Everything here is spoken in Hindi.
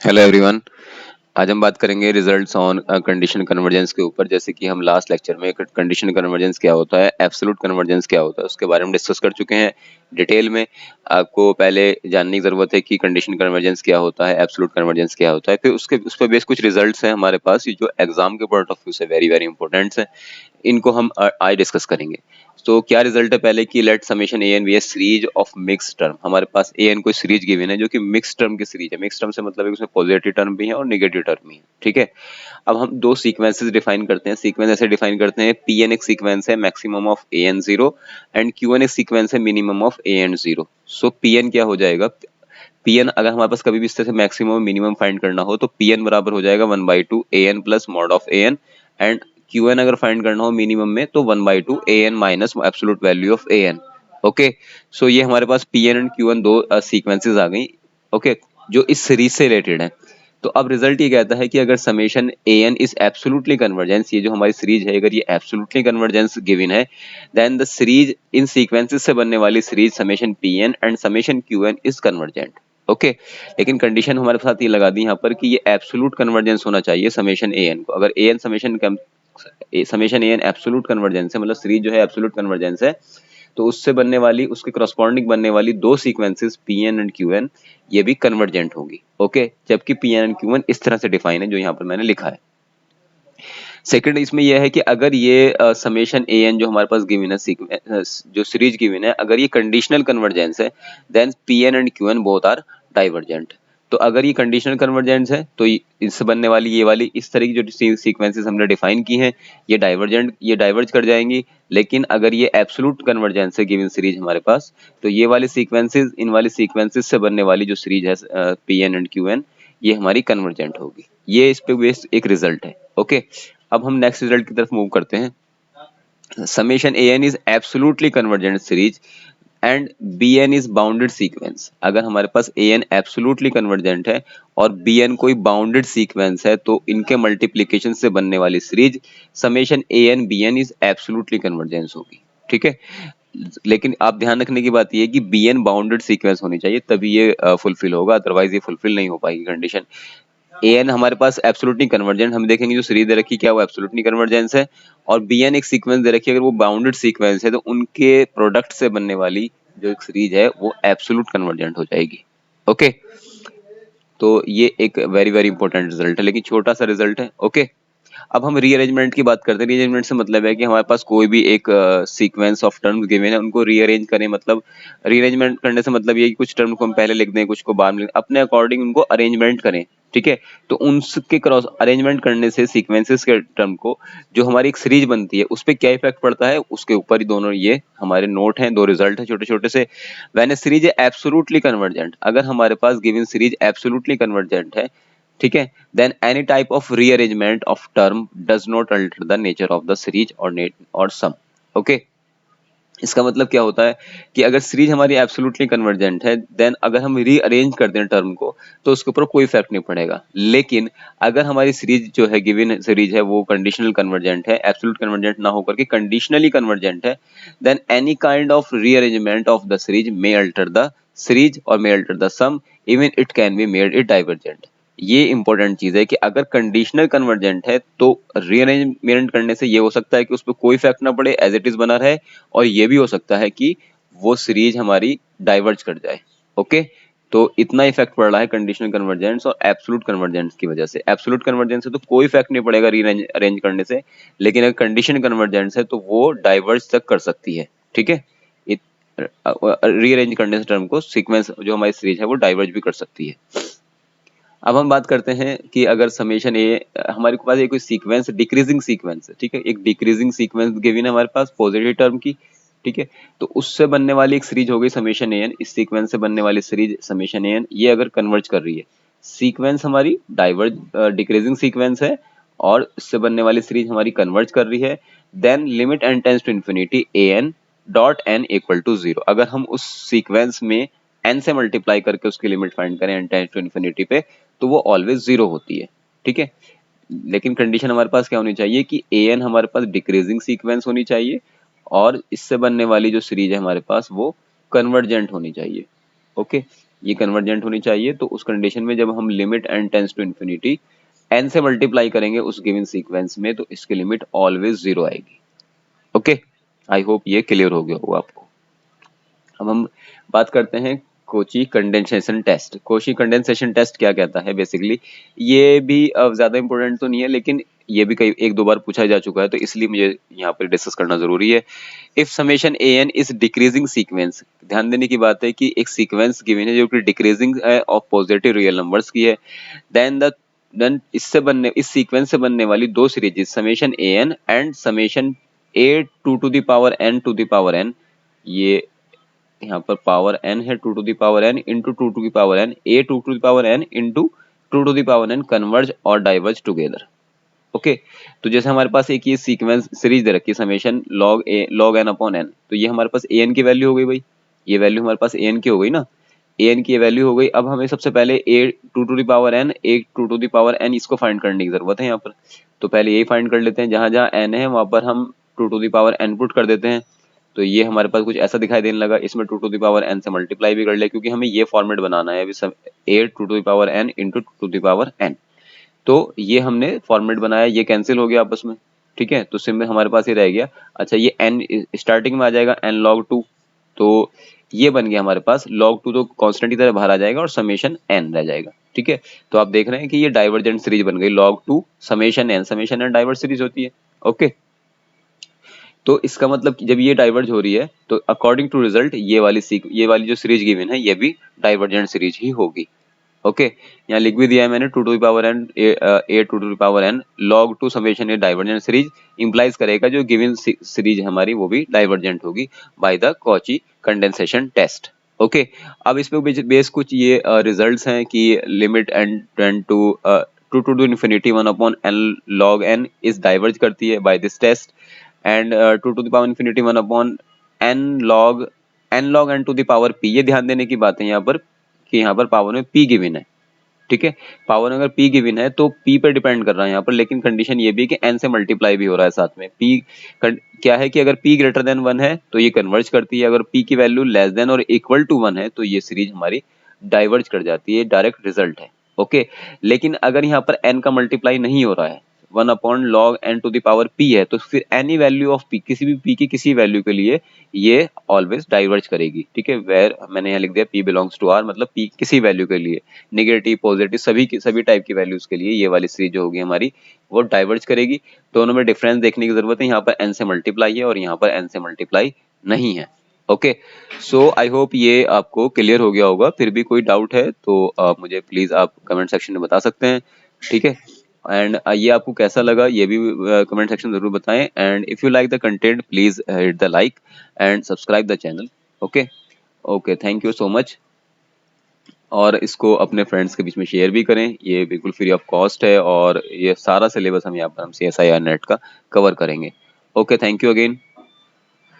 Hello everyone. आज हम बात करेंगे रिजल्ट्स ऑन कंडीशन कन्वर्जेंस के ऊपर। जैसे कि हम लास्ट लेक्चर में कंडीशन कन्वर्जेंस क्या होता है, एब्सोल्यूट कन्वर्जेंस क्या होता है, उसके बारे में डिस्कस कर चुके हैं डिटेल में। आपको पहले जानने की जरूरत है कि कंडीशन कन्वर्जेंस क्या होता है, एब्सोल्यूट कन्वर्जेंस क्या होता है, फिर उसके उस पर बेस कुछ रिजल्ट्स हैं हमारे पास, ये जो एग्जाम के पॉइंट ऑफ व्यू से वेरी वेरी इंपॉर्टेंट है। इनको हम आज डिस्कस करेंगे। तो क्या रिजल्ट है पहले कि let summation A N be a series of mix term. हमारे पास ए एन कोई सीरीज गिवन है जो कि मिक्स टर्म की सीरीज है। मिक्स टर्म से मतलब है उसमें पॉजिटिव टर्म भी है और नेगेटिव टर्म भी है। ठीक है, अब हम दो सीक्वेंसेस डिफाइन करते हैं। सीक्वेंस ऐसे डिफाइन करते हैं, पी एन एक सीक्वेंस है maximum of A N zero and Q N एक सीक्वेंस है minimum of A N zero. So P N क्या हो जाएगा, पी एन अगर हमारे पास कभी भी इस तरह से मैक्सिमम मिनिमम फाइंड करना हो तो पी एन बराबर हो जाएगा 1/2 A N plus mod of A N, and Q N अगर फाइंड करना हो मिनिमम में तो 1/2 A N minus absolute value of A N. Okay, so ये हमारे पास P N and Q N दो सीक्वेंसेस आ गई। ओके, जो इस सीरीज से रिलेटेड है। तो अब रिजल्ट ये कहता है कि अगर summation A N is absolutely convergence, ये जो हमारी सीरीज है अगर ये एब्सोल्युटली कन्वर्जेंस गिवन है, then the series in sequences से बनने वाली series summation P N and summation Q N is convergent. Okay, लेकिन कंडीशन हमारे साथ ये लगा दी यहाँ पर कि ये एब्सोल्यूट कन्वर्जेंस होना चाहिए समेशन ए एन को। अगर A N summation A N absolute convergence है, मतलब सीरीज जो है एब्सोल्यूट कन्वर्जेंस है, तो उससे बनने वाली, उसके करस्पॉन्डिंग बनने वाली दो sequences P N and Q N ये भी कन्वर्जेंट होगी। ओके, जबकि P N and Q N इस तरह से डिफाइन है जो यहाँ पर मैंने लिखा है। सेकंड इसमें यह है कि अगर ये समेशन ए एन जो हमारे पास गिवन है, जो सीरीज गिवन है, अगर ये कंडीशनल कन्वर्जेंस है, then P N and Q N both are divergent. तो अगर ये कंडीशनल कन्वर्जेंस है तो इससे बनने वाली ये वाली इस तरह की जो सीक्वेंसेस हमने डिफाइन की हैं ये डाइवर्जेंट, ये डाइवर्ज कर जाएंगी। लेकिन अगर ये एब्सोल्यूट कन्वर्जेंस है गिवन सीरीज हमारे पास, तो ये वाली सीक्वेंसेस इन वाली सीक्वेंसेस से बनने वाली जो सीरीज है P N and Q N, ये हमारी कन्वर्जेंट होगी। ये इस पे बेस्ड एक रिजल्ट है। ओके, अब हम नेक्स्ट रिजल्ट की तरफ मूव करते हैं। Summation A N is absolutely convergent series and B N is bounded sequence. अगर हमारे पास ए एन एब्सोल्युटली कन्वर्जेंट है और बी एन कोई बाउंडेड सीक्वेंस है तो इनके मल्टीप्लीकेशन से बनने वाली series summation A N B N is absolutely convergence होगी। ठीक है, लेकिन आप ध्यान रखने की बात यह है कि बी एन बाउंडेड सीक्वेंस होनी चाहिए तभी ये फुलफिल होगा, अदरवाइज ये फुलफिल नहीं हो पाएगी कंडीशन। ए एन हमारे पास एब्सोल्युटली कन्वर्जेंट, हम देखेंगे जो सीरीज दे रखी क्या वो एब्सोल्युटली कन्वर्जेंस है, और बी एन एक सीक्वेंस दे रखी है, अगर वो बाउंडेड सीक्वेंस है तो उनके प्रोडक्ट से बनने वाली जो एक सीरीज है वो एब्सोल्यूट कन्वर्जेंट हो जाएगी। ओके, तो ये एक वेरी वेरी इंपॉर्टेंट रिजल्ट है, लेकिन छोटा सा रिजल्ट है। ओके, अब हम रीअरेंजमेंट की बात करते हैं। रीअरेंजमेंट से मतलब है कि हमारे पास कोई भी एक सीक्वेंस ऑफ टर्म्स गिवन है, उनको रीअरेंज करें। मतलब रीअरेंजमेंट करने से मतलब ये कि कुछ टर्म को हम पहले लिख दें, कुछ को बाद में लिख, अपने अकॉर्डिंग उनको अरेंजमेंट करें। ठीक है, तो उनके क्रॉस अरेंजमेंट करने से सीक्वेंसेस के टर्म को जो हमारी एक सीरीज बनती है उस पर क्या इफेक्ट पड़ता है, उसके ऊपर ही दोनों ये हमारे नोट हैं, दो रिजल्ट है छोटे छोटे से। व्हेन ए सीरीज है एब्सोल्युटली कन्वर्जेंट, अगर हमारे पास गिवन सीरीज एब्सोल्युटली कन्वर्जेंट है, ठीक है, then any type of rearrangement of term does not alter the nature of the series और नेट और सम। ओके, इसका मतलब क्या होता है कि अगर सीरीज हमारी एब्सोल्युटली कन्वर्जेंट है, देन अगर हम रीअरेंज कर दें टर्म को तो उसके ऊपर कोई इफेक्ट नहीं पड़ेगा। लेकिन अगर हमारी सीरीज जो है गिवन सीरीज है वो कंडीशनल कन्वर्जेंट है, एब्सोल्यूट कन्वर्जेंट ना होकर के कंडीशनली कन्वर्जेंट है, then any kind of rearrangement of the series may alter the series और may alter the sum, even it can be made it divergent. ये इंपॉर्टेंट चीज है कि अगर कंडीशनल कन्वर्जेंट है तो रीअरेंजमेंट करने से ये हो सकता है कि उस पर कोई इफेक्ट ना पड़े, एज इट इज बना रहे, और ये भी हो सकता है कि वो सीरीज हमारी डाइवर्ज कर जाए। ओके, तो इतना इफेक्ट पड़ रहा है कंडीशनल कन्वर्जेंस और एब्सोल्यूट कन्वर्जेंस की वजह से। एब्सोल्यूट कन्वर्जेंस से तो कोई इफेक्ट नहीं पड़ेगा रीअरेंज करने से, लेकिन अगर कंडीशन कन्वर्जेंस है तो वो डाइवर्ज तक कर सकती है। ठीक है, रीअरेंज करने से टर्म को सीक्वेंस जो हमारी सीरीज है वो डाइवर्ज भी कर सकती है। अब हम बात करते हैं कि अगर समेशन ए, हमारे पास एक कोई सीक्वेंस डिक्रीजिंग सीक्वेंस है, ठीक है, एक डिक्रीजिंग सीक्वेंस गिवन है हमारे पास पॉजिटिव टर्म की। ठीक है, तो उससे बनने वाली एक सीरीज हो गई समेशन ए एन, इस सीक्वेंस से बनने वाली सीरीज समेशन ए एन, ये अगर कन्वर्ज कर रही है, सीक्वेंस हमारी डाइवर्ज डिक्रीजिंग सीक्वेंस है और इससे बनने वाली सीरीज हमारी कन्वर्ज कर रही है, then limit N tends to infinity A N dot N equal to zero. अगर हम उस सीक्वेंस में एन से मल्टीप्लाई करके उसकी लिमिट फाइंड करें एन टेंड्स टू इन्फिनिटी पे, तो वो ऑलवेज जीरो होती है। ठीक है, लेकिन कंडीशन हमारे पास क्या होनी चाहिए कि ए एन हमारे पास डिक्रीजिंग सीक्वेंस होनी चाहिए और इससे बनने वाली जो सीरीज है हमारे पास वो कन्वर्जेंट होनी चाहिए। ओके, ये कन्वर्जेंट होनी चाहिए। तो उस कंडीशन में जब हम limit n tends to infinity n से मल्टीप्लाई करेंगे उस गिवन सीक्वेंस में, तो इसकी लिमिट ऑलवेज 0 आएगी। ओके, आई होप ये क्लियर हो गया होगा आपको। अब हम बात करते हैं Cauchy condensation test. Cauchy condensation test क्या कहता है बेसिकली, ये भी ज्यादा इंपॉर्टेंट तो नहीं है, लेकिन ये भी कई एक दो बार पूछा जा चुका है, तो इसलिए मुझे यहाँ पर डिस्कस करना जरूरी है। If summation A N is decreasing sequence, ध्यान देने की बात है कि एक सीक्वेंस गिवन है जो कि डिक्रीजिंग है ऑफ पॉजिटिव रियल नंबर्स की है, देन इस सीक्वेंस से बनने वाली दो series summation A N and summation A to the power N to the power N, ये यहाँ पर पावर n है 2 to the power n into 2 to the power n, a 2 to the power n into 2 to the power n converge और डाइवर्ज टुगेदर। ओके, तो जैसे हमारे पास एक ये सीक्वेंस सीरीज दे रखी है summation log n upon n, तो ये हमारे पास an की वैल्यू हो गई भाई, ये वैल्यू हमारे पास an की हो गई ना, an की वैल्यू हो गई। अब हमें सबसे पहले a 2 to the power n, a 2 to the power n इसको फाइंड करने की जरूरत है यहाँ पर। तो पहले यही फाइंड कर लेते हैं, जहां जहां n है वहां पर हम 2 to the power n put कर देते हैं। तो ये हमारे पास कुछ ऐसा दिखाई देने लगा, इसमें 2 टू द पावर n से मल्टीप्लाई भी कर ले, क्योंकि हमें ये फॉर्मेट बनाना है अभी सब, a 2 to the power n into 2 to the power n। तो ये हमने फॉर्मेट बनाया, ये कैंसिल हो गया आपस में, ठीक है। तो सिंपल हमारे पास ये रह गया। अच्छा, ये n स्टार्टिंग में आ जाएगा n log 2, तो ये बन गया हमारे पास log 2, तो कांस्टेंट की तरह बाहर आ जाएगा और समेशन n रह जाएगा, ठीक है। तो आप देख रहे हैं कि ये डाइवर्जेंट सीरीज बन गई log 2 summation n diverge series होती है। ओके, तो इसका मतलब कि जब ये डाइवर्ज हो रही है तो अकॉर्डिंग टू रिजल्ट ये वाली जो सीरीज गिवन है ये भी डाइवर्जेंट सीरीज ही होगी। ओके, यहाँ लिख भी दिया है मैंने 2 to the power n a 2 to the power n log 2 summation A divergent series implies करेगा जो गिवन सीरीज हमारी वो भी डाइवर्जेंट होगी by the Cauchy condensation test. Okay, अब इस पे बेस कुछ ये रिजल्ट्स हैं कि limit n tend to 2 to infinity 1 upon n log n is diverge करती है by this test, and 2 to the power infinity 1 upon n log n to the power p। ये ध्यान देने की बात है यहाँ पर कि यहाँ पर पावर में p गिवन है, ठीक है। पावर अगर p गिवन है तो p पर डिपेंड कर रहा है यहाँ पर, लेकिन कंडीशन ये भी है कि n से मल्टीप्लाई भी हो रहा है साथ में। p क्या है कि अगर p ग्रेटर देन 1 है तो ये कन्वर्ज करती है, अगर p की वैल्यू लेस देन और इक्वल टू 1 है तो ये सीरीज हमारी डाइवर्ज कर जाती है, डायरेक्ट रिजल्ट है। ओके, लेकिन अगर यहाँ पर n का मल्टीप्लाई नहीं हो रहा है, 1 upon log n to the power p है, तो फिर एनी वैल्यू ऑफ p, किसी भी p की किसी वैल्यू के लिए ये ऑलवेज डाइवर्ज करेगी, ठीक है। वेयर मैंने यहाँ लिख दिया p बिलोंग्स टू r, मतलब p किसी वैल्यू के लिए, नेगेटिव पॉजिटिव सभी टाइप की वैल्यूज के लिए ये वाली सीरीज जो होगी हमारी वो डाइवर्ज करेगी। दोनों में डिफरेंस देखने की जरूरत है, यहाँ पर n से मल्टीप्लाई है और यहाँ पर n से मल्टीप्लाई नहीं है। ओके, सो आई होप ये आपको क्लियर हो गया होगा। फिर भी कोई डाउट है तो मुझे प्लीज आप कमेंट सेक्शन में बता सकते हैं, ठीक है। एंड ये आपको कैसा लगा ये भी कमेंट सेक्शन जरूर बताएं, and if you like the content please hit the like and subscribe the channel. Okay okay, thank you so much. और इसको अपने फ्रेंड्स के बीच में शेयर भी करें, ये बिल्कुल फ्री ऑफ कॉस्ट है और ये सारा सिलेबस हम यहाँ पर हम CSIR नेट का कवर करेंगे। Okay, thank you again.